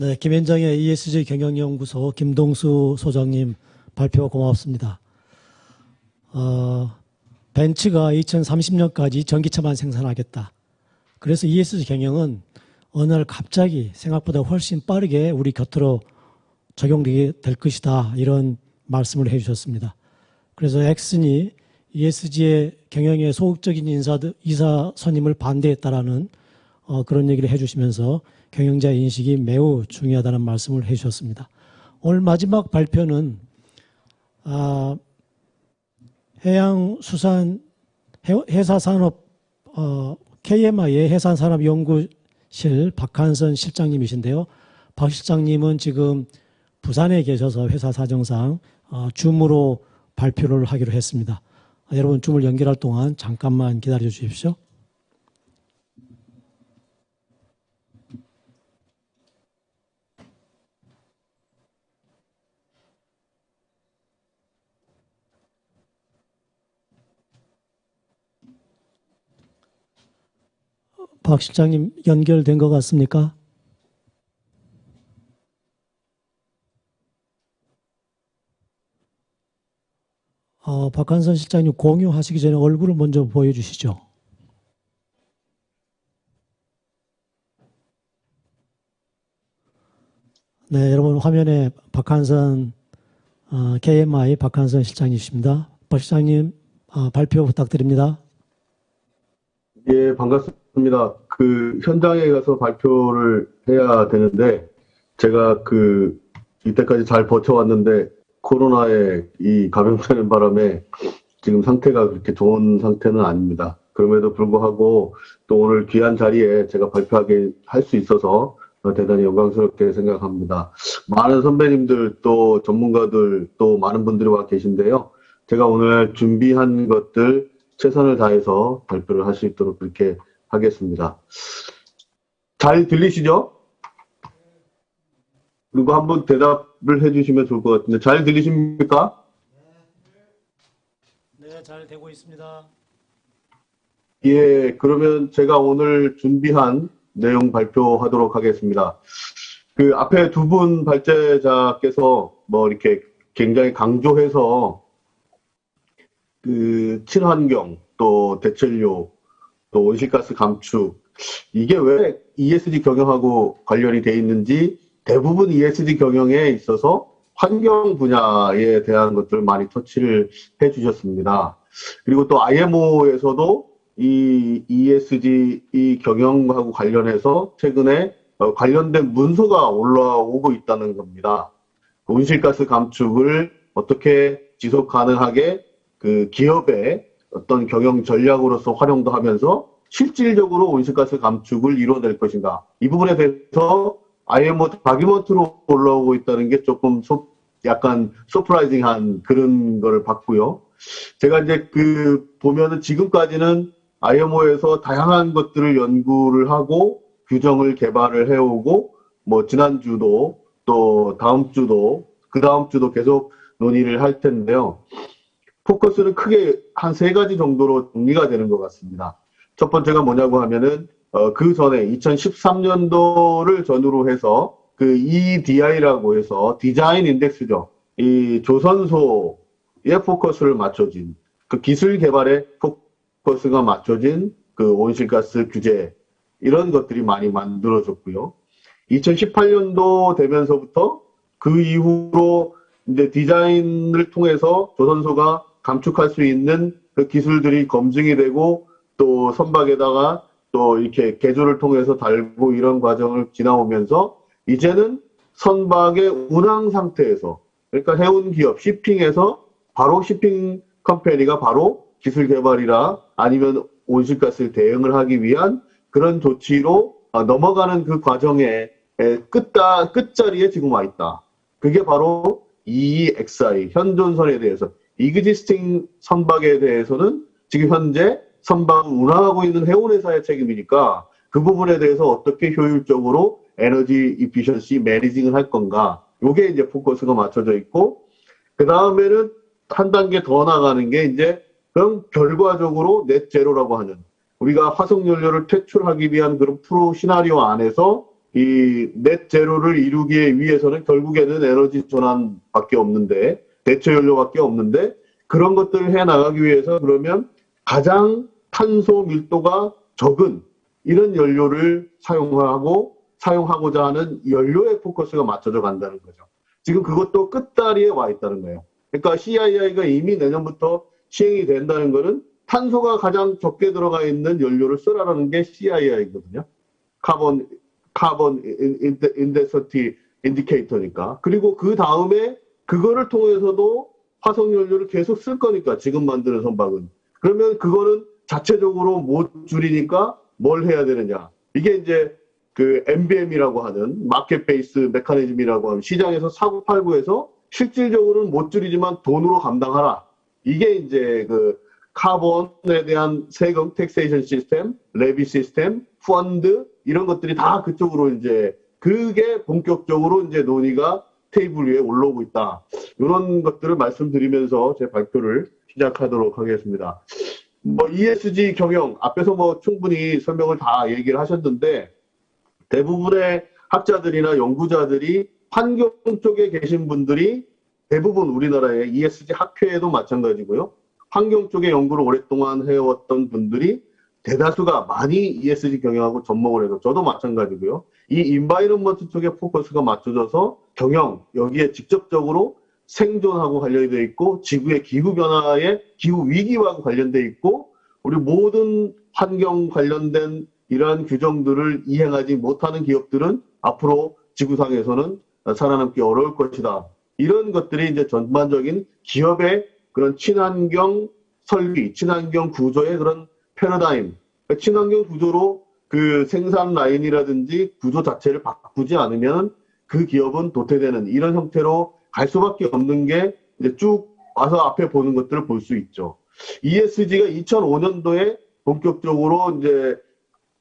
네, 김현정의 ESG 경영연구소 김동수 소장님 발표 고맙습니다. 벤츠가 2030년까지 전기차만 생산하겠다. 그래서 ESG 경영은 어느 날 갑자기 생각보다 훨씬 빠르게 우리 곁으로 적용되게 될 것이다. 이런 말씀을 해주셨습니다. 그래서 엑슨이 ESG의 경영에 소극적인 이사 선임을 반대했다라는 그런 얘기를 해주시면서 경영자 인식이 매우 중요하다는 말씀을 해주셨습니다. 오늘 마지막 발표는 해양수산 해사산업 KMI의 해산산업연구실 박한선 실장님이신데요. 박 실장님은 지금 부산에 계셔서 회사 사정상 줌으로 발표를 하기로 했습니다. 여러분 줌을 연결할 동안 잠깐만 기다려 주십시오. 박 실장님 연결된 것 같습니까? 박한선 실장님 공유하시기 전에 얼굴을 먼저 보여주시죠. 네, 여러분 화면에 박한선 KMI 박한선 실장님이십니다. 박 실장님 발표 부탁드립니다. 예, 반갑습니다. 현장에 가서 발표를 해야 되는데 제가 이때까지 잘 버텨왔는데 코로나에 이 감염되는 바람에 지금 상태가 그렇게 좋은 상태는 아닙니다. 그럼에도 불구하고 또 오늘 귀한 자리에 제가 발표하게 할 수 있어서 대단히 영광스럽게 생각합니다. 많은 선배님들 또 전문가들 또 많은 분들이 와 계신데요. 제가 오늘 준비한 것들 최선을 다해서 발표를 할 수 있도록 그렇게 하겠습니다. 잘 들리시죠? 그리고 한번 대답을 해주시면 좋을 것 같은데 잘 들리십니까? 네, 잘 되고 있습니다. 예, 그러면 제가 오늘 준비한 내용 발표하도록 하겠습니다. 앞에 두 분 발제자께서 이렇게 굉장히 강조해서 친환경, 또 대체료, 또 온실가스 감축, 이게 왜 ESG 경영하고 관련이 돼 있는지 대부분 ESG 경영에 있어서 환경 분야에 대한 것들을 많이 터치를 해 주셨습니다. 그리고 또 IMO에서도 이 ESG 이 경영하고 관련해서 최근에 관련된 문서가 올라오고 있다는 겁니다. 온실가스 감축을 어떻게 지속 가능하게 기업의 어떤 경영 전략으로서 활용도 하면서 실질적으로 온실가스 감축을 이루어낼 것인가. 이 부분에 대해서 IMO 다큐멘터리로 올라오고 있다는 게 조금 약간 서프라이징한 그런 거를 봤고요. 제가 이제 보면은 지금까지는 IMO에서 다양한 것들을 연구를 하고 규정을 개발을 해오고 지난주도 또 다음 주도 그 다음 주도 계속 논의를 할 텐데요. 포커스는 크게 한 3가지 정도로 정리가 되는 것 같습니다. 첫 번째가 뭐냐고 하면은 그 전에 2013년도를 전후로 해서 EDI라고 해서 디자인 인덱스죠. 이 조선소에 포커스를 맞춰진 기술 개발에 포커스가 맞춰진 온실가스 규제 이런 것들이 많이 만들어졌고요. 2018년도 되면서부터 그 이후로 이제 디자인을 통해서 조선소가 감축할 수 있는 기술들이 검증이 되고 또 선박에다가 또 이렇게 개조를 통해서 달고 이런 과정을 지나오면서 이제는 선박의 운항 상태에서 그러니까 해운 기업 시핑에서 바로 시핑 컴퍼니가 바로 기술 개발이라 아니면 온실가스 대응을 하기 위한 그런 조치로 넘어가는 그 과정의 끝자리에 지금 와 있다. 그게 바로 EEXI 현존선에 대해서 existing 선박에 대해서는 지금 현재 선박을 운항하고 있는 해운회사의 책임이니까 그 부분에 대해서 어떻게 효율적으로 에너지 이피션시 매니징을 할 건가. 요게 이제 포커스가 맞춰져 있고 그 다음에는 한 단계 더 나가는 게 이제 그럼 결과적으로 넷 제로라고 하는 우리가 화석연료를 퇴출하기 위한 그런 프로 시나리오 안에서 이 넷 제로를 이루기 위해서는 결국에는 에너지 전환밖에 없는데, 대체 연료밖에 없는데, 그런 것들을 해 나가기 위해서 그러면 가장 탄소 밀도가 적은 이런 연료를 사용하고자 하는 연료의 포커스가 맞춰져 간다는 거죠. 지금 그것도 끝다리에 와 있다는 거예요. 그러니까 CII가 이미 내년부터 시행이 된다는 거는 탄소가 가장 적게 들어가 있는 연료를 쓰라는 게 CII거든요. 카본 인덴서티 인디케이터니까. 그리고 그 다음에 그거를 통해서도 화석 연료를 계속 쓸 거니까, 지금 만드는 선박은. 그러면 그거는 자체적으로 못 줄이니까 뭘 해야 되느냐. 이게 이제 그 MBM이라고 하는 마켓 베이스 메커니즘이라고 하는, 시장에서 사고 팔고해서 실질적으로는 못 줄이지만 돈으로 감당하라. 이게 이제 그 카본에 대한 세금 텍세이션 시스템, 레비 시스템, 펀드 이런 것들이 다 그쪽으로 이제, 그게 본격적으로 이제 논의가 테이블 위에 올라오고 있다. 이런 것들을 말씀드리면서 제 발표를 시작하도록 하겠습니다. 뭐 ESG 경영 앞에서 뭐 충분히 설명을 다 얘기를 하셨는데, 대부분의 학자들이나 연구자들이 환경 쪽에 계신 분들이 대부분 우리나라의 ESG 학회에도 마찬가지고요. 환경 쪽에 연구를 오랫동안 해왔던 분들이 대다수가 많이 ESG 경영하고 접목을 해서, 저도 마찬가지고요. 이 인바이런먼트 쪽에 포커스가 맞춰져서 경영, 여기에 직접적으로 생존하고 관련이 되어 있고, 지구의 기후변화에, 기후위기와 관련되어 있고, 우리 모든 환경 관련된 이러한 규정들을 이행하지 못하는 기업들은 앞으로 지구상에서는 살아남기 어려울 것이다. 이런 것들이 이제 전반적인 기업의 그런 친환경 설비, 친환경 구조의 그런 패러다임, 친환경 구조로 그 생산 라인이라든지 구조 자체를 바꾸지 않으면 그 기업은 도태되는 이런 형태로 갈 수밖에 없는 게 이제 쭉 와서 앞에 보는 것들을 볼 수 있죠. ESG가 2005년도에 본격적으로 이제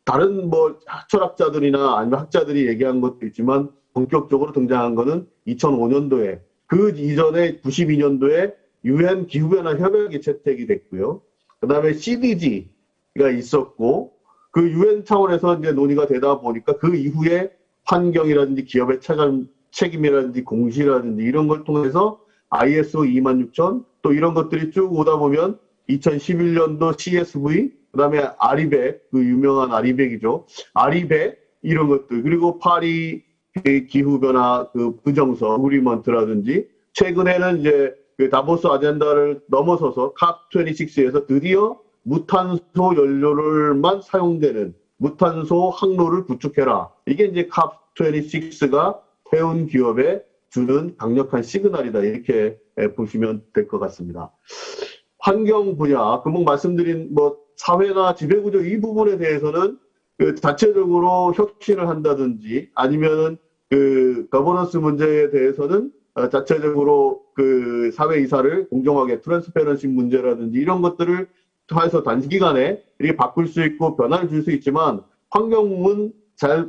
다른 뭐 철학자들이나 아니면 학자들이 얘기한 것도 있지만 본격적으로 등장한 거는 2005년도에, 그 이전에 92년도에 UN 기후변화 협약이 채택이 됐고요. 그 다음에 CDG가 있었고, 그 UN 차원에서 이제 논의가 되다 보니까 그 이후에 환경이라든지 기업의 책임이라든지 공시라든지 이런 걸 통해서 ISO 26000 또 이런 것들이 쭉 오다 보면 2011년도 CSV, 그 다음에 아리백, 그 유명한 아리백이죠. 아리백 이런 것들, 그리고 파리 기후변화 그 부정서 어그리먼트라든지, 최근에는 이제 그 다보스 아젠다를 넘어서서 캅26에서 드디어 무탄소 연료를만 사용되는 무탄소 항로를 구축해라. 이게 이제 캅26가 해운 기업에 주는 강력한 시그널이다. 이렇게 보시면 될 것 같습니다. 환경 분야, 금방 말씀드린 뭐 사회나 지배구조 이 부분에 대해서는 그 자체적으로 혁신을 한다든지 아니면은 그 거버넌스 문제에 대해서는 자체적으로 그 사회 이사를 공정하게 트랜스페런시 문제라든지 이런 것들을 해서 단기간에 이렇게 바꿀 수 있고 변화를 줄 수 있지만, 환경은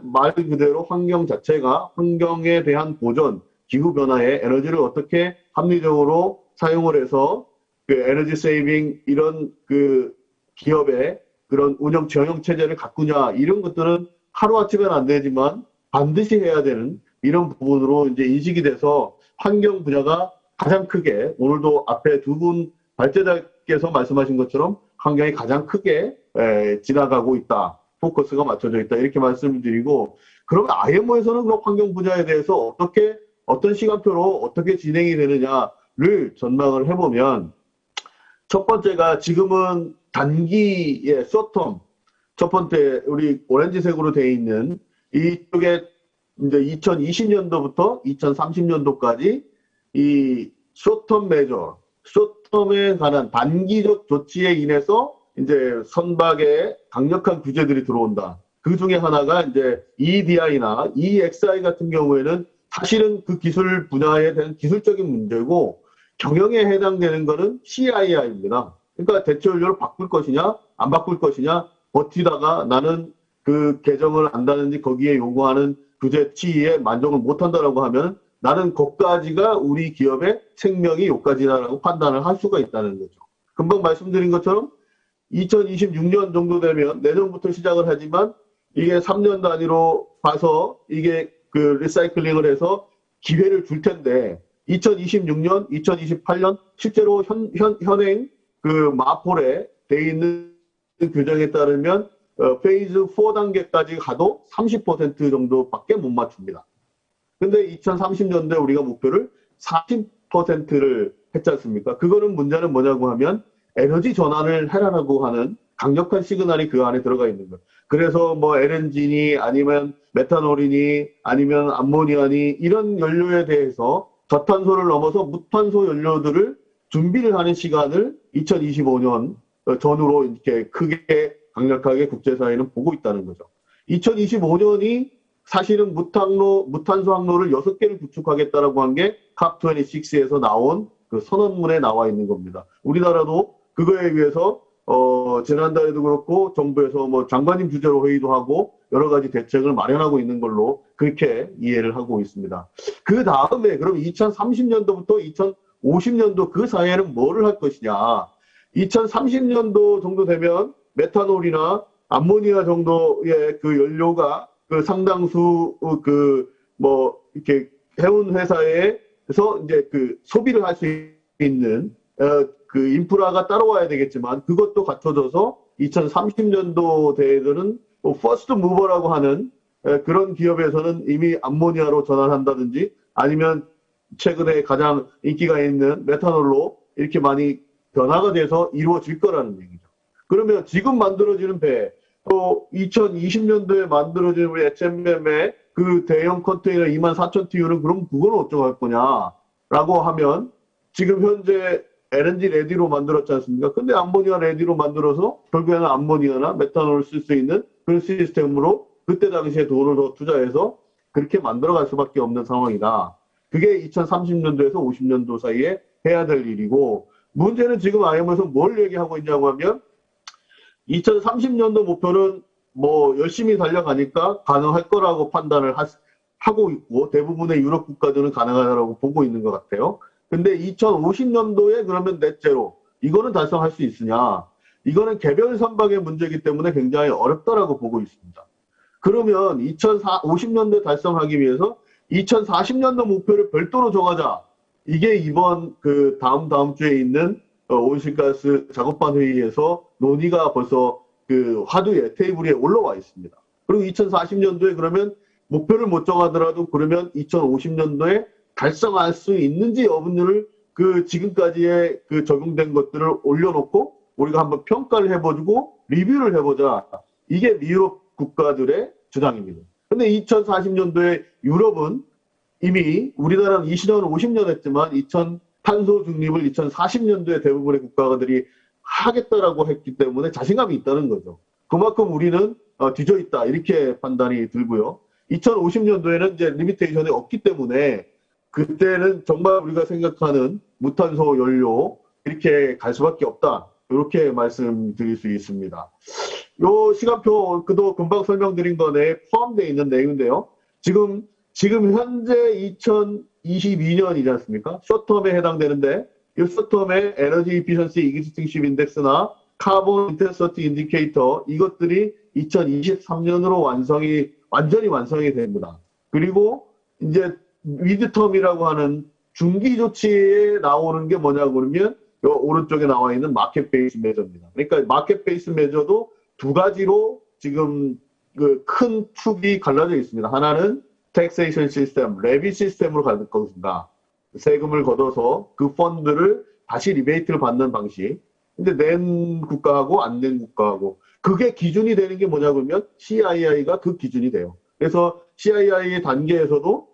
말 그대로 환경 자체가 환경에 대한 보전, 기후변화에 에너지를 어떻게 합리적으로 사용을 해서 그 에너지 세이빙 이런 그 기업의 그런 운영 경영 체제를 가꾸냐, 이런 것들은 하루아침에는 안 되지만 반드시 해야 되는 이런 부분으로 이제 인식이 돼서 환경 분야가 가장 크게, 오늘도 앞에 두 분 발제자께서 말씀하신 것처럼 환경이 가장 크게 지나가고 있다. 포커스가 맞춰져 있다. 이렇게 말씀을 드리고, 그러면 IMO에서는 그럼 환경 분야에 대해서 어떤 시간표로 어떻게 진행이 되느냐를 전망을 해보면, 첫 번째가 지금은 단기의 숏텀, 첫 번째 우리 오렌지색으로 되어 있는 이쪽에 이제 2020년도부터 2030년도까지 이 숏텀 메저, 숏텀에 관한 단기적 조치에 인해서 이제 선박에 강력한 규제들이 들어온다. 그 중에 하나가 이제 EDI나 EXI 같은 경우에는 사실은 그 기술 분야에 대한 기술적인 문제고, 경영에 해당되는 거는 CII입니다. 그러니까 대체 연료를 바꿀 것이냐, 안 바꿀 것이냐, 버티다가 나는 그 개정을 한다든지 거기에 요구하는 규제치에 만족을 못한다라고 하면 나는 거기까지가 우리 기업의 생명이 여기까지다라고 판단을 할 수가 있다는 거죠. 금방 말씀드린 것처럼 2026년 정도 되면, 내년부터 시작을 하지만 이게 3년 단위로 봐서 이게 그 리사이클링을 해서 기회를 줄 텐데 2026년, 2028년 실제로 현행 그 마폴에 돼 있는 규정에 따르면 페이즈 4단계까지 가도 30% 정도밖에 못 맞춥니다. 근데 2030년도에 우리가 목표를 40%를 했지 않습니까? 그거는 문제는 뭐냐고 하면 에너지 전환을 해라라고 하는 강력한 시그널이 그 안에 들어가 있는 거예요. 그래서 뭐 LNG니 아니면 메탄올이니 아니면 암모니아니 이런 연료에 대해서 저탄소를 넘어서 무탄소 연료들을 준비를 하는 시간을 2025년 전후로 이렇게 크게 강력하게 국제사회는 보고 있다는 거죠. 2025년이 사실은 무탄소 항로를 6개를 구축하겠다라고 한 게 캅26에서 나온 그 선언문에 나와 있는 겁니다. 우리나라도 그거에 위해서 지난달에도 그렇고 정부에서 뭐 장관님 주재로 회의도 하고 여러 가지 대책을 마련하고 있는 걸로 그렇게 이해를 하고 있습니다. 그 다음에 그럼 2030년도부터 2050년도 그 사이에는 뭐를 할 것이냐. 2030년도 정도 되면 메탄올이나 암모니아 정도의 그 연료가 그 상당수 그 뭐 이렇게 해운 회사에서 이제 그 소비를 할 수 있는 그 인프라가 따라와야 되겠지만 그것도 갖춰져서 2030년도 대에는 퍼스트 무버라고 하는 그런 기업에서는 이미 암모니아로 전환한다든지 아니면 최근에 가장 인기가 있는 메탄올로 이렇게 많이 변화가 돼서 이루어질 거라는 얘기죠. 그러면 지금 만들어지는 배, 또 2020년도에 만들어진 우리 HMM의 그 대형 컨테이너 24,000TU는 그럼 그건 어쩌고 할 거냐라고 하면 지금 현재 LNG 레디로 만들었지 않습니까? 근데 암모니아 레디로 만들어서 결국에는 암모니아나 메탄올을 쓸 수 있는 그런 시스템으로 그때 당시에 돈을 더 투자해서 그렇게 만들어갈 수밖에 없는 상황이다. 그게 2030년도에서 50년도 사이에 해야 될 일이고 문제는 지금 IMF에서 뭘 얘기하고 있냐고 하면 2030년도 목표는 뭐 열심히 달려가니까 가능할 거라고 판단을 하고 있고 대부분의 유럽 국가들은 가능하다고 보고 있는 것 같아요. 근데 2050년도에 그러면 넷제로 이거는 달성할 수 있으냐? 이거는 개별 선박의 문제이기 때문에 굉장히 어렵다라고 보고 있습니다. 그러면 2050년도에 달성하기 위해서 2040년도 목표를 별도로 정하자. 이게 이번 그 다음 주에 있는 온실가스 작업반 회의에서 논의가 벌써 그 화두에 테이블 위에 올라와 있습니다. 그리고 2040년도에 그러면 목표를 못 정하더라도 그러면 2050년도에 달성할 수 있는지 여부를 그 지금까지의 그 적용된 것들을 올려놓고 우리가 한번 평가를 해보고 리뷰를 해보자. 이게 미유럽 국가들의 주장입니다. 근데 2040년도에 유럽은 이미 우리나라는 20년, 50년 했지만 탄소 중립을 2040년도에 대부분의 국가들이 하겠다라고 했기 때문에 자신감이 있다는 거죠. 그만큼 우리는 뒤져 있다 이렇게 판단이 들고요. 2050년도에는 이제 리미테이션이 없기 때문에 그때는 정말 우리가 생각하는 무탄소 연료 이렇게 갈 수밖에 없다. 이렇게 말씀드릴 수 있습니다. 요 시간표 그도 금방 설명드린 거에 포함되어 있는 내용인데요. 지금 현재 2022년이지 않습니까? 숏텀에 해당되는데 이 숏텀의 에너지 이피션시 이기스팅 십 인덱스나 카본 인텐서티 인디케이터 이것들이 2023년으로 완전히 완성이 됩니다. 그리고 이제 미드텀이라고 하는 중기 조치에 나오는 게 뭐냐고 그러면 요 오른쪽에 나와 있는 마켓 베이스 메저입니다. 그러니까 마켓 베이스 메저도 두 가지로 지금 그 큰 축이 갈라져 있습니다. 하나는 텍세이션 시스템, 레비 시스템으로 갈 것인가. 세금을 걷어서 그 펀드를 다시 리베이트를 받는 방식. 근데 낸 국가하고 안 낸 국가하고 그게 기준이 되는 게 뭐냐고 하면 CII가 그 기준이 돼요. 그래서 CII 단계에서도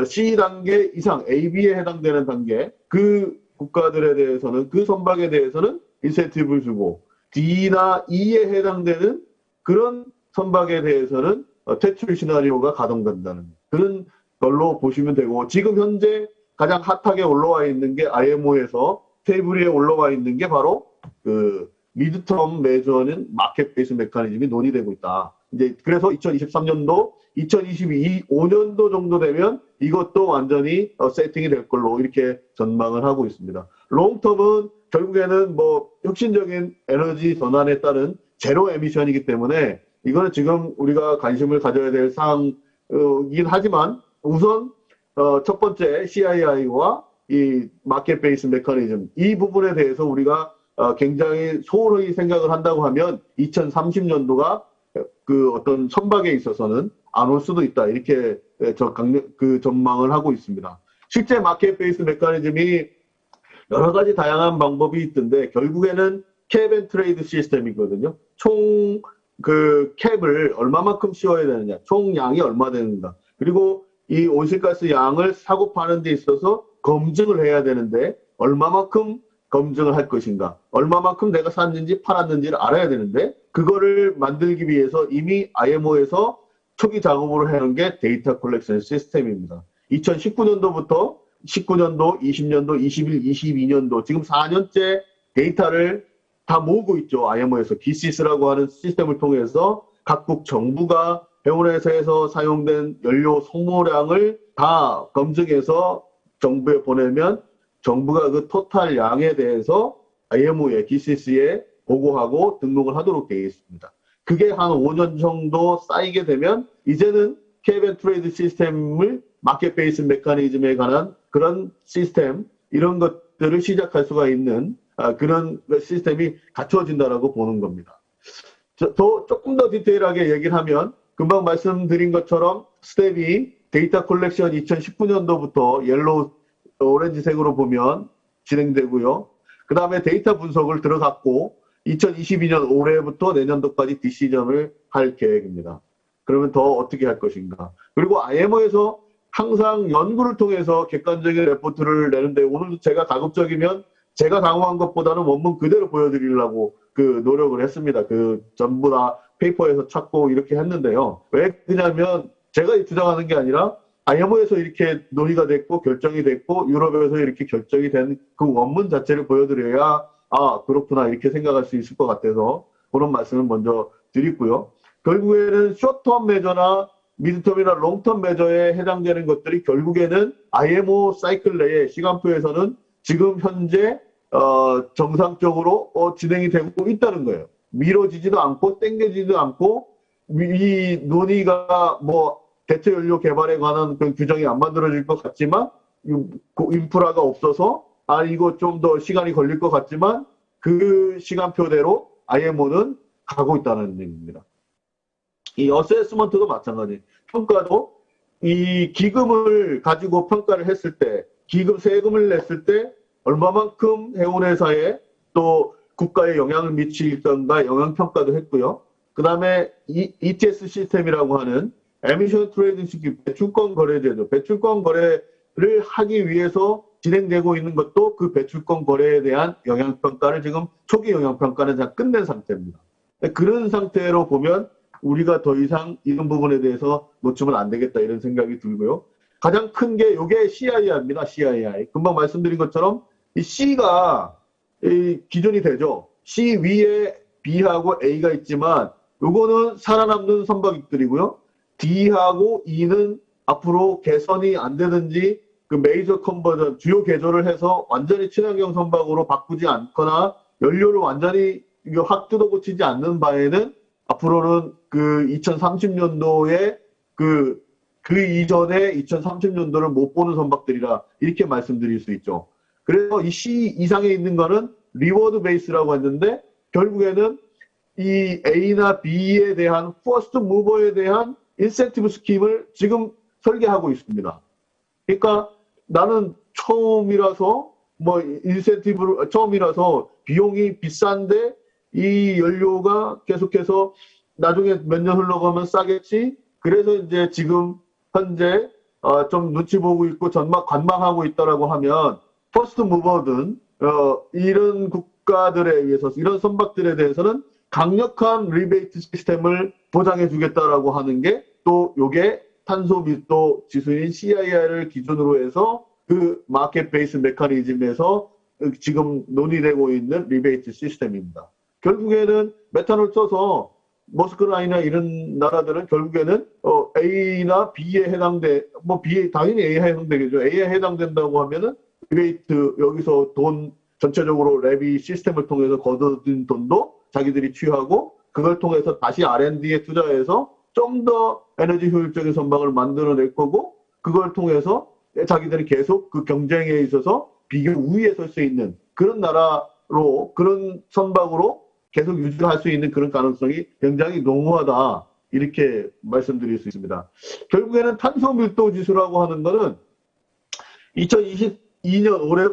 C 단계 이상 AB에 해당되는 단계 그 국가들에 대해서는 그 선박에 대해서는 인센티브를 주고 D나 E에 해당되는 그런 선박에 대해서는 퇴출 시나리오가 가동된다는 그런 걸로 보시면 되고 지금 현재 가장 핫하게 올라와 있는 게 IMO에서 테이블 위에 올라와 있는 게 바로 그 미드텀 메저는 마켓 베이스 메커니즘이 논의되고 있다. 이제 그래서 2023년도, 2025년도 정도 되면 이것도 완전히 세팅이 될 걸로 이렇게 전망을 하고 있습니다. 롱텀은 결국에는 뭐 혁신적인 에너지 전환에 따른 제로 에미션이기 때문에 이거는 지금 우리가 관심을 가져야 될 사항이긴 하지만 우선 첫 번째 CII와 이 마켓 베이스 메커니즘 이 부분에 대해서 우리가 굉장히 소홀히 생각을 한다고 하면 2030년도가 그 어떤 선박에 있어서는 안 올 수도 있다. 이렇게 전망을 하고 있습니다. 실제 마켓 베이스 메커니즘이 여러 가지 다양한 방법이 있던데 결국에는 캡 앤 트레이드 시스템이거든요. 총 그 캡을 얼마만큼 씌워야 되느냐, 총 양이 얼마 되는가. 그리고 이 온실가스 양을 사고 파는 데 있어서 검증을 해야 되는데 얼마만큼 검증을 할 것인가, 얼마만큼 내가 샀는지 팔았는지를 알아야 되는데 그거를 만들기 위해서 이미 IMO에서 초기 작업으로 해놓은 게 데이터 컬렉션 시스템입니다. 2019년도부터 19년도, 20년도, 21, 22년도 지금 4년째 데이터를 다 모으고 있죠. IMO에서 GSIS라고 하는 시스템을 통해서 각국 정부가 해운회사에서 사용된 연료 소모량을 다 검증해서 정부에 보내면 정부가 그 토탈 양에 대해서 IMO에 GSIS에 보고하고 등록을 하도록 되어 있습니다. 그게 한 5년 정도 쌓이게 되면 이제는 캡 앤 트레이드 시스템을 마켓 베이스 메커니즘에 관한 그런 시스템 이런 것들을 시작할 수가 있는 그런 시스템이 갖추어진다라고 보는 겁니다. 조금 더 디테일하게 얘기를 하면 금방 말씀드린 것처럼 스텝이 데이터 컬렉션 2019년도부터 옐로우 오렌지색으로 보면 진행되고요. 그 다음에 데이터 분석을 들어갔고 2022년 올해부터 내년도까지 디시전을 할 계획입니다. 그러면 더 어떻게 할 것인가. 그리고 IMO에서 항상 연구를 통해서 객관적인 레포트를 내는데 오늘도 제가 가급적이면 제가 강화한 것보다는 원문 그대로 보여드리려고 그 노력을 했습니다. 그 전부 다 페이퍼에서 찾고 이렇게 했는데요. 왜 그러냐면 제가 주장하는 게 아니라 IMO에서 이렇게 논의가 됐고 결정이 됐고 유럽에서 이렇게 결정이 된 그 원문 자체를 보여드려야 아 그렇구나 이렇게 생각할 수 있을 것 같아서 그런 말씀을 먼저 드리고요. 결국에는 숏텀 메저나 미드텀이나 롱텀 메저에 해당되는 것들이 결국에는 IMO 사이클 내에 시간표에서는 지금 현재 정상적으로 진행이 되고 있다는 거예요. 미뤄지지도 않고 땡겨지지도 않고 이 논의가 뭐 대체 연료 개발에 관한 그런 규정이 안 만들어질 것 같지만 인프라가 없어서 이거 좀 더 시간이 걸릴 것 같지만 그 시간표대로 IMO는 가고 있다는 얘기입니다. 이 어세스먼트도 마찬가지. 평가도 이 기금을 가지고 평가를 했을 때 기금 세금을 냈을 때 얼마만큼 해운회사에 또 국가에 영향을 미칠 건가 영향평가도 했고요. 그 다음에 ETS 시스템이라고 하는 에미션 트레이딩 시스템, 배출권 거래제도, 배출권 거래를 하기 위해서 진행되고 있는 것도 그 배출권 거래에 대한 영향평가를 지금 초기 영향평가는 다 끝낸 상태입니다. 그런 상태로 보면 우리가 더 이상 이런 부분에 대해서 놓치면 안 되겠다 이런 생각이 들고요. 가장 큰 게 이게 CII입니다. CII. 금방 말씀드린 것처럼 이 C가 기준이 되죠. C 위에 B하고 A가 있지만 요거는 살아남는 선박들이고요. D하고 E는 앞으로 개선이 안 되든지 그 메이저 컨버전 주요 개조를 해서 완전히 친환경 선박으로 바꾸지 않거나 연료를 완전히 확 뜯어고치지 않는 바에는 앞으로는 그 2030년도에 그 이전에 2030년도를 못 보는 선박들이라 이렇게 말씀드릴 수 있죠. 그래서 이 C 이상에 있는 거는 리워드 베이스라고 했는데 결국에는 이 A나 B에 대한 퍼스트 무버에 대한 인센티브 스킴을 지금 설계하고 있습니다. 그러니까 나는 처음이라서 뭐 인센티브를 처음이라서 비용이 비싼데 이 연료가 계속해서 나중에 몇 년 흘러가면 싸겠지. 그래서 이제 지금 현재 좀 눈치 보고 있고 관망하고 있다라고 하면 퍼스트 무버든 이런 국가들에 의해서 이런 선박들에 대해서는 강력한 리베이트 시스템을 보장해 주겠다라고 하는 게 또 요게 탄소 밀도 지수인 CII를 기준으로 해서 그 마켓 베이스 메커니즘에서 지금 논의되고 있는 리베이트 시스템입니다. 결국에는 메탄올 써서 머스크라인이나 이런 나라들은 결국에는 A나 B에 B 당연히 A에 해당되겠죠. A에 해당된다고 하면은 리베이트 여기서 돈 전체적으로 레비 시스템을 통해서 거둬든 돈도 자기들이 취하고 그걸 통해서 다시 R&D에 투자해서 좀 더 에너지 효율적인 선박을 만들어낼 거고, 그걸 통해서 자기들이 계속 그 경쟁에 있어서 비교 우위에 설 수 있는 그런 나라로, 그런 선박으로 계속 유지할 수 있는 그런 가능성이 굉장히 농후하다. 이렇게 말씀드릴 수 있습니다. 결국에는 탄소 밀도 지수라고 하는 거는 2022년 올해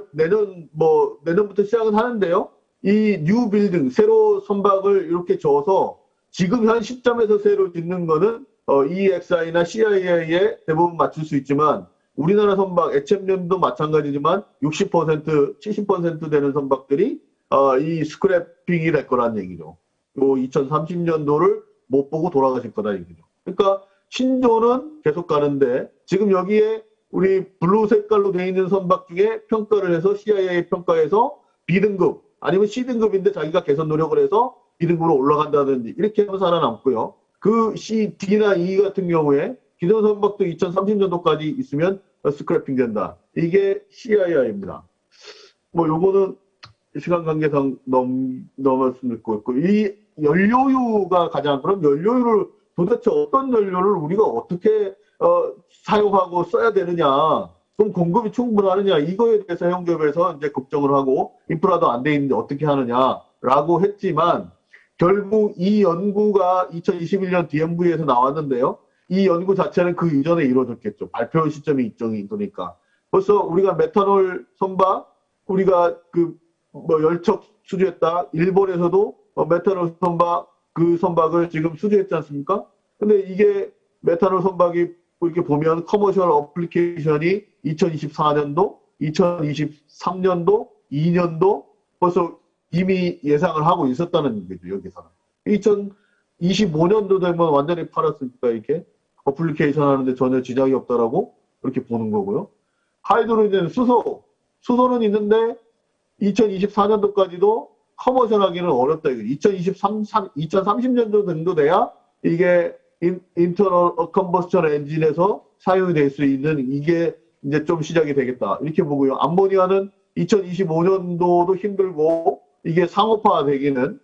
내년부터 시작은 하는데요. 이 뉴 빌딩 새로 선박을 이렇게 져서 지금 현 시점에서 새로 짓는 거는 EEXI나 CII에 대부분 맞출 수 있지만 우리나라 선박 HM연도 마찬가지지만 60%, 70% 되는 선박들이 이 스크래핑이 될 거란 얘기죠. 요 2030년도를 못 보고 돌아가실 거다 얘기죠. 그러니까 신조는 계속 가는데 지금 여기에 우리 블루 색깔로 되어 있는 선박 중에 평가를 해서 CIA 평가해서 B등급 아니면 C등급인데 자기가 개선 노력을 해서 B등급으로 올라간다든지 이렇게 하면 살아남고요. 그 C, D나 E 같은 경우에 기존 선박도 2030년도까지 있으면 스크래핑 된다. 이게 CII입니다. 뭐 요거는 시간 관계상 넘었으면 좋겠고, 이 연료유가 가장, 그럼 연료유를 도대체 어떤 연료를 우리가 어떻게 사용하고 써야 되느냐, 그럼 공급이 충분하느냐, 이거에 대해서 해운기업에서 이제 걱정을 하고 인프라도 안 돼 있는데 어떻게 하느냐라고 했지만 결국 이 연구가 2021년 DMV에서 나왔는데요. 이 연구 자체는 그 이전에 이루어졌겠죠. 발표 시점이 일정이 되니까. 벌써 우리가 메탄올 선박, 우리가 열척 수주했다. 일본에서도 메탄올 선박, 그 선박을 지금 수주했지 않습니까? 근데 이게 메탄올 선박이 이렇게 보면 커머셜 어플리케이션이 2024년도, 2023년도, 2년도 벌써 이미 예상을 하고 있었다는 얘기죠, 여기서는. 2025년도 되면 완전히 팔았으니까 이렇게 어플리케이션 하는데 전혀 지장이 없다라고 그렇게 보는 거고요. 하이드로젠 수소는 있는데 2024년도까지도 커머셜하기는 어렵다. 2030년도 정도 돼야 이게 인터널 컨버스천 엔진에서 사용이 될 수 있는 이게 이제 좀 시작이 되겠다. 이렇게 보고요. 암모니아는 2025년도도 힘들고 이게 상업화 되기는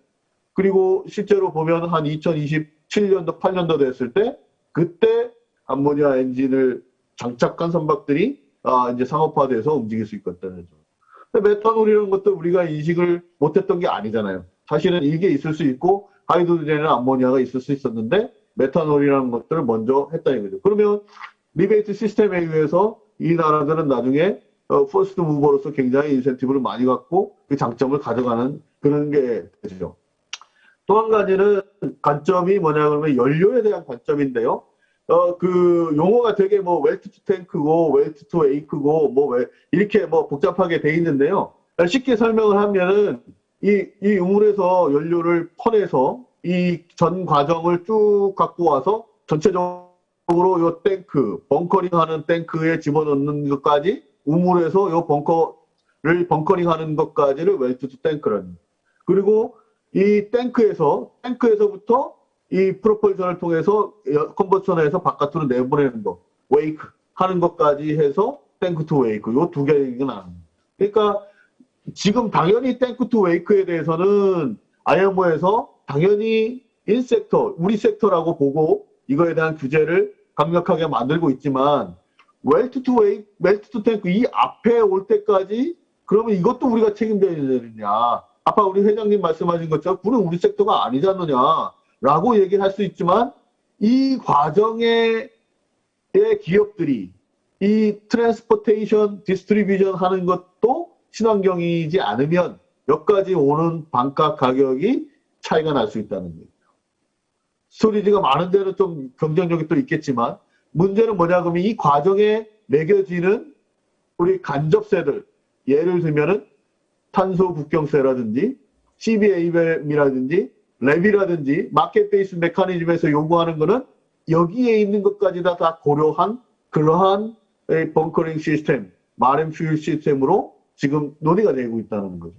그리고 실제로 보면 한 2027년도, 8년도 됐을 때 그때 암모니아 엔진을 장착한 선박들이 이제 상업화돼서 움직일 수 있겠다는 거죠. 메탄올이라는 것도 우리가 인식을 못했던 게 아니잖아요. 사실은 이게 있을 수 있고 하이드로젠이나 암모니아가 있을 수 있었는데 메탄올이라는 것들을 먼저 했다는 거죠. 그러면 리베이트 시스템에 의해서 이 나라들은 나중에 퍼스트 무버로서 굉장히 인센티브를 많이 갖고 그 장점을 가져가는 그런 게 되죠. 또 한 가지는 관점이 뭐냐 그러면 연료에 대한 관점인데요. 그 용어가 되게 웰트 투 탱크고 웰트 투 웨이크고 이렇게 복잡하게 돼 있는데요. 쉽게 설명을 하면은 이 우물에서 연료를 퍼내서 이 전 과정을 쭉 갖고 와서 전체적으로 요 탱크, 벙커링 하는 탱크에 집어넣는 것까지 우물에서 요 벙커링 하는 것까지를 웰트 투 탱크라는. 그리고 이 탱크에서부터 이 프로펄션을 통해서 컨버션에서 바깥으로 내보내는 거, 웨이크 하는 것까지 해서 탱크 투 웨이크, 요 두 개가 나옵니다. 그러니까 지금 당연히 탱크 투 웨이크에 대해서는 IMO에서 당연히 인섹터, 우리 섹터라고 보고 이거에 대한 규제를 강력하게 만들고 있지만 웰트 투 탱크 이 앞에 올 때까지 그러면 이것도 우리가 책임져야 되느냐. 아까 우리 회장님 말씀하신 것처럼 그건 우리 섹터가 아니지 않느냐라고 얘기를 할 수 있지만 이 과정에 기업들이 이 트랜스포테이션, 디스트리뷰션 하는 것도 친환경이지 않으면 여기까지 오는 반값 가격이 차이가 날 수 있다는 거예요. 스토리지가 많은 데는 좀 경쟁력이 또 있겠지만 문제는 뭐냐 그러면 이 과정에 매겨지는 우리 간접세들 예를 들면은 탄소 국경세라든지 CBAM이라든지 랩이라든지 마켓 베이스 메커니즘에서 요구하는 거는 여기에 있는 것까지 다 고려한 그러한 벙커링 시스템, 마렘 퓨일 시스템으로 지금 논의가 되고 있다는 거죠.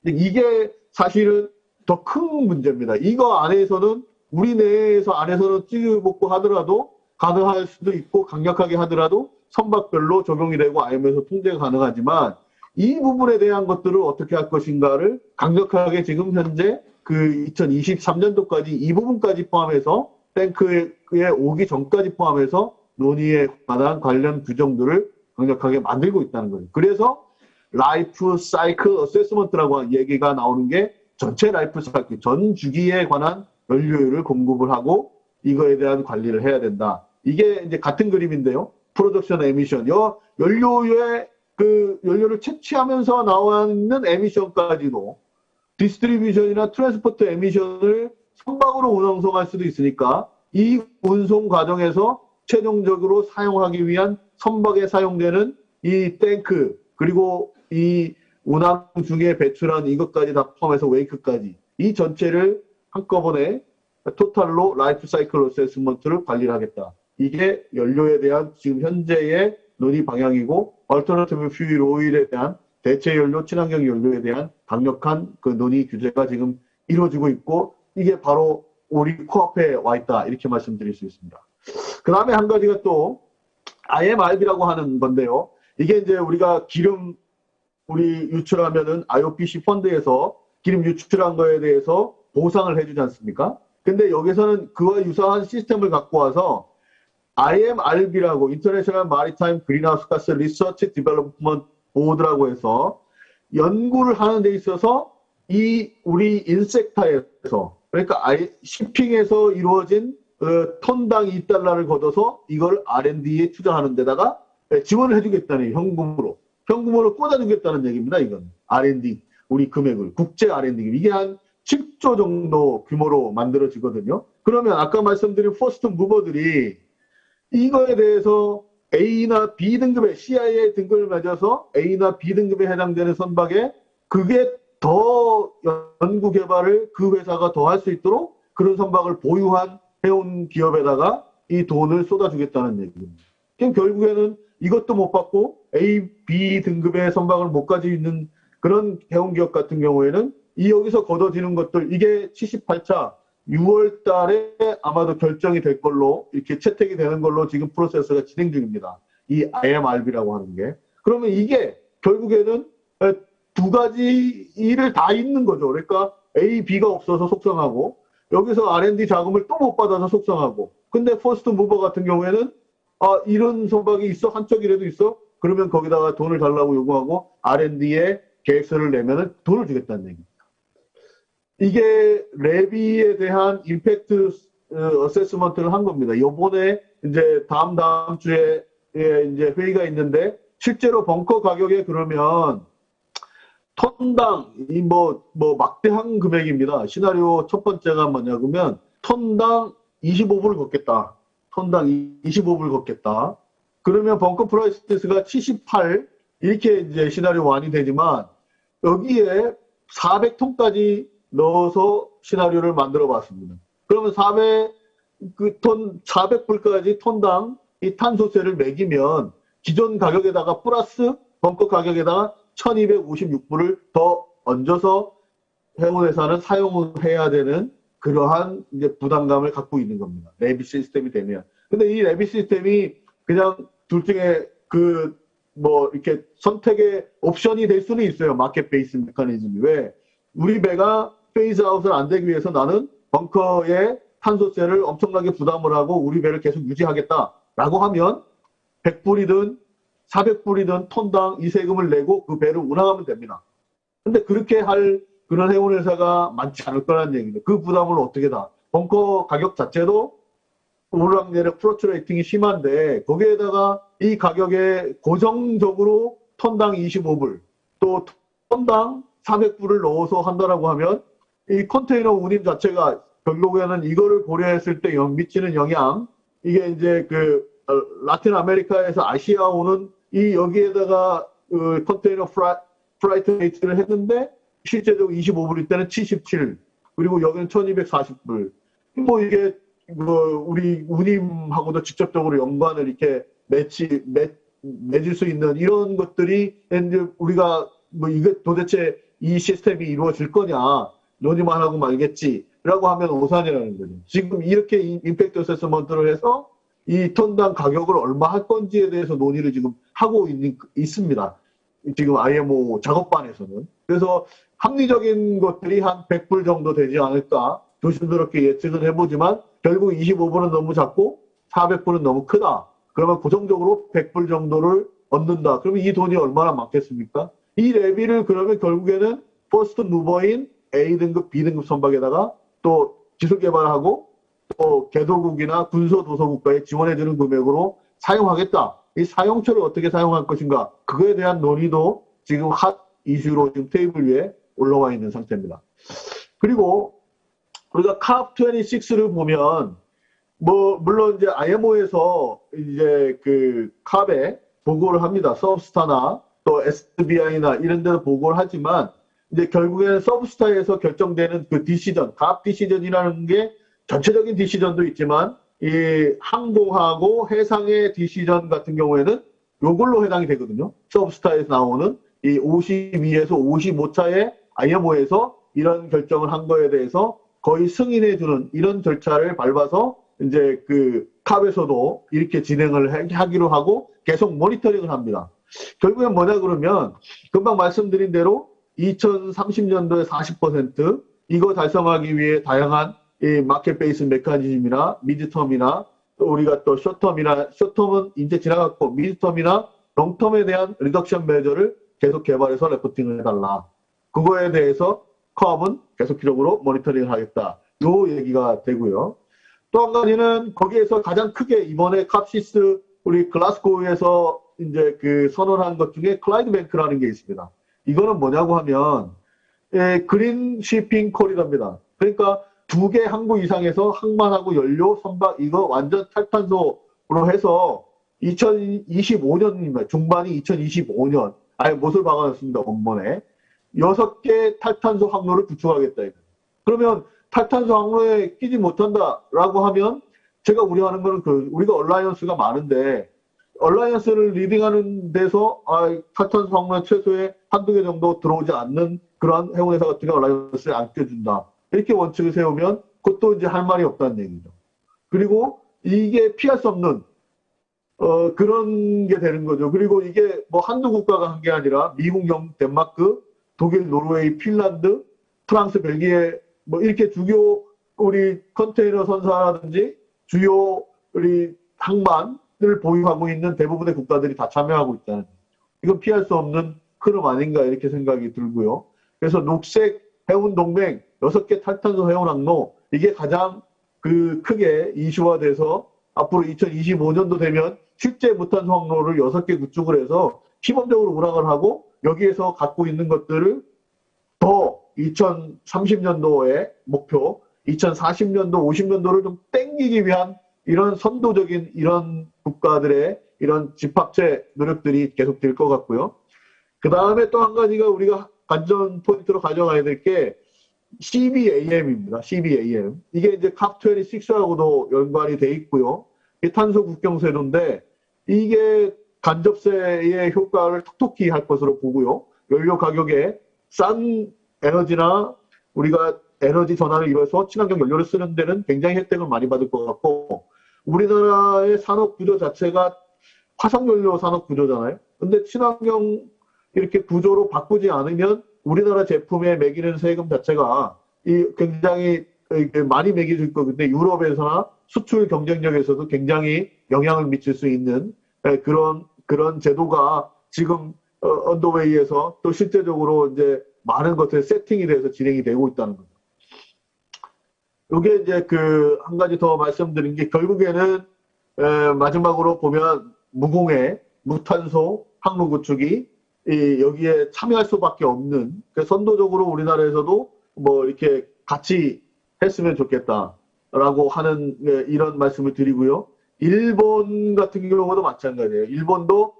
근데 이게 사실은 더 큰 문제입니다. 이거 안에서는 우리 내에서 안에서는 찌그먹고 하더라도 가능할 수도 있고 강력하게 하더라도 선박별로 적용이 되고 IMO에서 통제가 가능하지만 이 부분에 대한 것들을 어떻게 할 것인가를 강력하게 지금 현재 그 2023년도까지 이 부분까지 포함해서 탱크에 오기 전까지 포함해서 논의에 관한 관련 규정들을 강력하게 만들고 있다는 거예요. 그래서 라이프 사이클 어세스먼트라고 얘기가 나오는 게 전체 라이프 사이클, 전 주기에 관한 연료율을 공급을 하고 이거에 대한 관리를 해야 된다. 이게 이제 같은 그림인데요. 프로덕션 에미션, 연료에 그 연료를 채취하면서 나오는 에미션까지도 디스트리뷰션이나 트랜스포트 에미션을 선박으로 운송할 수도 있으니까 이 운송 과정에서 최종적으로 사용하기 위한 선박에 사용되는 이 탱크 그리고 이 운항 중에 배출한 이것까지 다 포함해서 웨이크까지 이 전체를 한꺼번에 토탈로 라이프 사이클 어세스먼트를 관리를 하겠다. 이게 연료에 대한 지금 현재의 논의 방향이고 얼터너티브 퓨일 오일에 대한 대체 연료, 친환경 연료에 대한 강력한 그 논의 규제가 지금 이루어지고 있고 이게 바로 우리 코앞에 와 있다. 이렇게 말씀드릴 수 있습니다. 그 다음에 한 가지가 또 IMRB라고 하는 건데요. 이게 이제 우리가 기름 우리 유출하면은 IOPC 펀드에서 기름 유출한 거에 대해서 보상을 해주지 않습니까? 근데 여기서는 그와 유사한 시스템을 갖고 와서 IMRB라고 인터내셔널 마리타임 그린하우스 가스 리서치 디벨롭먼트 보드라고 해서 연구를 하는 데 있어서 이 우리 인섹타에서 그러니까 shipping에서 이루어진 톤당 2달러를 걷어서 이걸 R&D에 투자하는 데다가 지원을 해주겠다는 현금으로 꽂아주겠다는 얘기입니다. 이건 R&D 우리 금액을 국제 R&D 이게 한 10조 정도 규모로 만들어지거든요. 그러면 아까 말씀드린 퍼스트 무버들이 이거에 대해서 A나 B 등급의 CIA 등급을 맺어서 A나 B 등급에 해당되는 선박에 그게 더 연구 개발을 그 회사가 더 할 수 있도록 그런 선박을 보유한 해운 기업에다가 이 돈을 쏟아주겠다는 얘기입니다. 그럼 결국에는 이것도 못 받고 A, B 등급의 선박을 못 가지고 있는 그런 해운 기업 같은 경우에는 이 여기서 걷어지는 것들 이게 78차 6월 달에 아마도 결정이 될 걸로 이렇게 채택이 되는 걸로 지금 프로세스가 진행 중입니다. 이 IMRB라고 하는 게. 그러면 이게 결국에는 두 가지 일을 다 있는 거죠. 그러니까 A, B가 없어서 속상하고 여기서 R&D 자금을 또 못 받아서 속상하고 근데 퍼스트 무버 같은 경우에는 이런 선박이 있어? 한쪽이라도 있어? 그러면 거기다가 돈을 달라고 요구하고 R&D에 계획서를 내면은 돈을 주겠다는 얘기입니다. 이게 레비에 대한 임팩트 어세스먼트를 한 겁니다. 요번에 이제 다음 주에 이제 회의가 있는데 실제로 벙커 가격에 그러면 톤당 막대한 금액입니다. 시나리오 첫 번째가 뭐냐 그러면 톤당 25불을 걷겠다. 톤당 25불 걷겠다. 그러면 벙커 프라이스가 78 이렇게 이제 시나리오 1이 되지만 여기에 400톤까지 넣어서 시나리오를 만들어 봤습니다. 그러면 400불까지 톤당 이 탄소세를 매기면 기존 가격에다가 플러스 벙커 가격에다가 1256불을 더 얹어서 해운회사는 사용해야 되는 그러한 이제 부담감을 갖고 있는 겁니다. 레비 시스템이 되면. 근데 이 레비 시스템이 그냥 둘 중에 이렇게 선택의 옵션이 될 수는 있어요. 마켓 베이스 메커니즘이. 왜? 우리 배가 페이즈 아웃을 안 되기 위해서 나는 벙커에 탄소세를 엄청나게 부담을 하고 우리 배를 계속 유지하겠다라고 하면 100불이든 400불이든 톤당 이 세금을 내고 그 배를 운항하면 됩니다. 근데 그렇게 할 그런 해운회사가 많지 않을 거라는 얘기입니다. 그 부담을 어떻게 다. 벙커 가격 자체도 오르락내리락 플러츄레이팅이 심한데 거기에다가 이 가격에 고정적으로 톤당 25불 또 톤당 400불을 넣어서 한다라고 하면 이 컨테이너 운임 자체가 결국에는 이거를 고려했을 때 미치는 영향 이게 이제 라틴 아메리카에서 아시아 오는 이 여기에다가 컨테이너 프라이트 레이트를 했는데 실제적으로 25불일 때는 77 그리고 여기는 1240불 이게 우리 운임하고도 직접적으로 연관을 이렇게 맺을 수 있는 이런 것들이 이제 우리가 이게 도대체 이 시스템이 이루어질 거냐 논의만 하고 말겠지라고 하면 오산이라는 거죠. 지금 이렇게 임팩트 어세스먼트를 해서 이 톤당 가격을 얼마 할 건지에 대해서 논의를 지금 하고 있습니다. 지금 IMO 작업반에서는. 그래서 합리적인 것들이 한 100불 정도 되지 않을까 조심스럽게 예측은 해보지만 결국 25불은 너무 작고 400불은 너무 크다. 그러면 고정적으로 100불 정도를 얻는다. 그러면 이 돈이 얼마나 많겠습니까? 이 레비를 그러면 결국에는 퍼스트 무버인 A등급, B등급 선박에다가 또 기술 개발하고 또 개도국이나 군소도서국가에 지원해주는 금액으로 사용하겠다. 이 사용처를 어떻게 사용할 것인가. 그거에 대한 논의도 지금 핫 이슈로 지금 테이블 위에 올라와 있는 상태입니다. 그리고 우리가 COP26를 보면 뭐 물론 이제 IMO에서 이제 그 캅에 보고를 합니다. 서브스타나 또 SBI나 이런 데서 보고를 하지만 이제 결국에는 서브스타에서 결정되는 그 디시전, 캅 디시전이라는 게 전체적인 디시전도 있지만 이 항공하고 해상의 디시전 같은 경우에는 요걸로 해당이 되거든요. 서브스타에서 나오는 이 52에서 55차의 IMO에서 이런 결정을 한 거에 대해서 거의 승인해주는 이런 절차를 밟아서 이제 그 캅에서도 이렇게 진행을 하기로 하고 계속 모니터링을 합니다. 결국엔 뭐냐 그러면 금방 말씀드린 대로 2030년도에 40% 이거 달성하기 위해 다양한 이 마켓 베이스 메커니즘이나 미드텀이나 또 우리가 또 숏텀이나 숏텀은 이제 지나갔고 미드텀이나 롱텀에 대한 리덕션 메저를 계속 개발해서 레포팅을 해달라. 그거에 대해서 컵은 계속적으로 모니터링을 하겠다. 요 얘기가 되고요. 또 한 가지는 거기에서 가장 크게 이번에 캅시스 우리 글라스고우에서 이제 그 선언한 것 중에 클라이드 뱅크라는 게 있습니다. 이거는 뭐냐고 하면 그린 쉬핑 코리더입니다. 그러니까 2개 항구 이상에서 항만하고 연료, 선박 이거 완전 탈탄소로 해서 2025년입니다. 중반이 2025년. 아예 못을 박아놨습니다. 원본에. 6개 탈탄소 항로를 구축하겠다. 그러면 탈탄소 항로에 끼지 못한다라고 하면 제가 우려하는 거는 우리가 얼라이언스가 많은데 얼라이언스를 리딩하는 데서 탈탄소 항로에 최소의 한두 개 정도 들어오지 않는 그러한 해운회사 같은 경우 얼라이언스에 안 껴준다. 이렇게 원칙을 세우면 그것도 이제 할 말이 없다는 얘기죠. 그리고 이게 피할 수 없는 그런 게 되는 거죠. 그리고 이게 뭐 한두 국가가 한 게 아니라 미국, 영국, 덴마크, 독일, 노르웨이, 핀란드, 프랑스, 벨기에 뭐 이렇게 주요 우리 컨테이너 선사라든지 주요 우리 항만을 보유하고 있는 대부분의 국가들이 다 참여하고 있다는 거죠. 이건 피할 수 없는 흐름 아닌가 이렇게 생각이 들고요. 그래서 녹색 해운 동맹 6개 탈탄소 해운 항로 이게 가장 크게 이슈화돼서 앞으로 2025년도 되면 실제 무탄소 항로를 6개 구축을 해서 시범적으로 운항을 하고 여기에서 갖고 있는 것들을 더 2030년도의 목표, 2040년도, 50년도를 좀 땡기기 위한 이런 선도적인 이런 국가들의 이런 집합체 노력들이 계속 될 것 같고요. 그 다음에 또 한 가지가 우리가 관전 포인트로 가져가야 될 게 CBAM입니다. CBAM. 이게 이제 COP26하고도 연관이 돼 있고요. 이 탄소 국경세로인데 이게 간접세의 효과를 톡톡히 할 것으로 보고요. 연료 가격에 싼 에너지나 우리가 에너지 전환을 이뤄서 친환경 연료를 쓰는 데는 굉장히 혜택을 많이 받을 것 같고 우리나라의 산업 구조 자체가 화석연료 산업 구조잖아요. 근데 친환경 이렇게 구조로 바꾸지 않으면 우리나라 제품에 매기는 세금 자체가 굉장히 많이 매겨질 거근데 유럽에서나 수출 경쟁력에서도 굉장히 영향을 미칠 수 있는 그런 제도가 지금 언더웨이에서 또 실제적으로 이제 많은 것들이 세팅이 돼서 진행이 되고 있다는 거죠. 이게 이제 한 가지 더 말씀드린 게 결국에는 마지막으로 보면 무공해, 무탄소 항로 구축이 여기에 참여할 수밖에 없는 선도적으로 우리나라에서도 뭐 이렇게 같이 했으면 좋겠다라고 하는 이런 말씀을 드리고요. 일본 같은 경우도 마찬가지예요. 일본도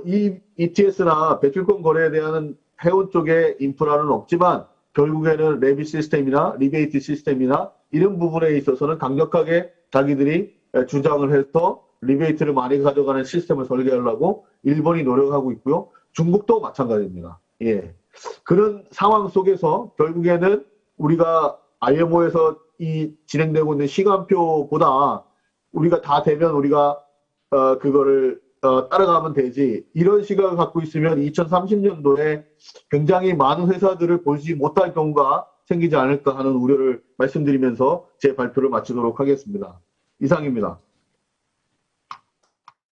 이 ETS나 배출권 거래에 대한 해운 쪽에 인프라는 없지만 결국에는 레비 시스템이나 리베이트 시스템이나 이런 부분에 있어서는 강력하게 자기들이 주장을 해서 리베이트를 많이 가져가는 시스템을 설계하려고 일본이 노력하고 있고요. 중국도 마찬가지입니다. 예. 그런 상황 속에서 결국에는 우리가 IMO에서 진행되고 있는 시간표보다 우리가 다 되면 우리가 그거를 따라가면 되지. 이런 시각을 갖고 있으면 2030년도에 굉장히 많은 회사들을 보지 못할 경우가 생기지 않을까 하는 우려를 말씀드리면서 제 발표를 마치도록 하겠습니다. 이상입니다.